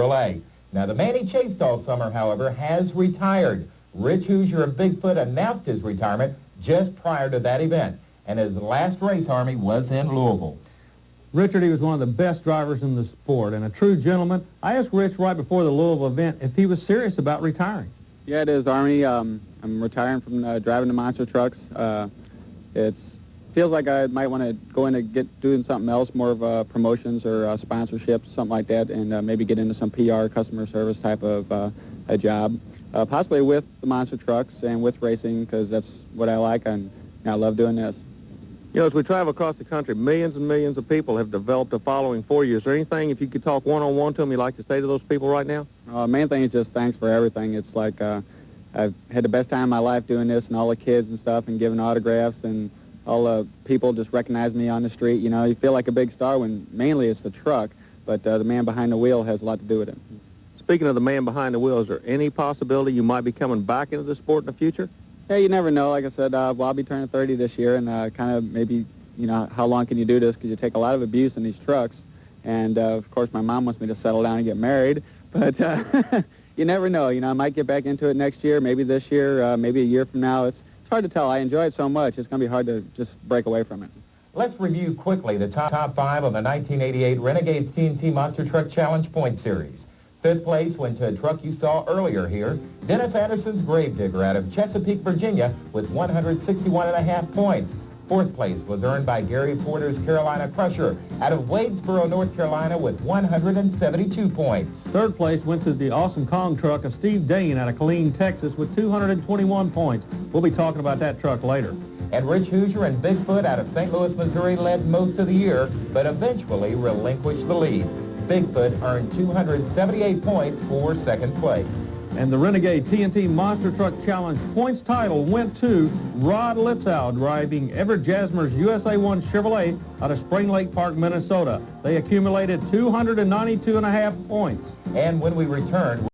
Chevrolet. Now, the man he chased all summer, however, has retired. Rich Hooser of Bigfoot announced his retirement just prior to that event, and his last race, Army, was in Louisville. Richard, he was one of the best drivers in the sport and a true gentleman. I asked Rich right before the Louisville event if he was serious about retiring. Yeah, it is, Army. I'm retiring from driving the monster trucks. It feels like I might want to go in and doing something else, more of promotions or sponsorships, something like that, and maybe get into some PR, customer service type of a job, possibly with the monster trucks and with racing, because that's what I like, and I love doing this. You know, as we travel across the country, millions and millions of people have developed a following for you. Is there anything, if you could talk one-on-one to them, you'd like to say to those people right now? Main thing is just thanks for everything. It's like I've had the best time of my life doing this, and all the kids and stuff, and giving autographs, and all the people just recognize me on the street. You know, you feel like a big star when mainly it's the truck, but the man behind the wheel has a lot to do with it. Speaking of the man behind the wheel, is there any possibility you might be coming back into the sport in the future? Yeah, you never know. Like I said, well, I'll be turning 30 this year, and kind of maybe, you know, how long can you do this? Because you take a lot of abuse in these trucks. And, of course, my mom wants me to settle down and get married. But you never know. You know, I might get back into it next year, maybe this year, maybe a year from now. It's hard to tell. I enjoy it so much. It's going to be hard to just break away from it. Let's review quickly the top five on the 1988 Renegade TNT Monster Truck Challenge Point Series. Fifth place went to a truck you saw earlier here, Dennis Anderson's Gravedigger out of Chesapeake, Virginia, with 161.5 points. Fourth place was earned by Gary Porter's Carolina Crusher out of Wadesboro, North Carolina, with 172 points. Third place went to the Awesome Kong truck of Steve Dane out of Killeen, Texas, with 221 points. We'll be talking about that truck later. And Rich Hooser and Bigfoot out of St. Louis, Missouri led most of the year, but eventually relinquished the lead. Bigfoot earned 278 points for second place. And the Renegade TNT Monster Truck Challenge points title went to Rod Litzow, driving Everett Jasmer's USA-1 Chevrolet out of Spring Lake Park, Minnesota. They accumulated 292.5 points. And when we return,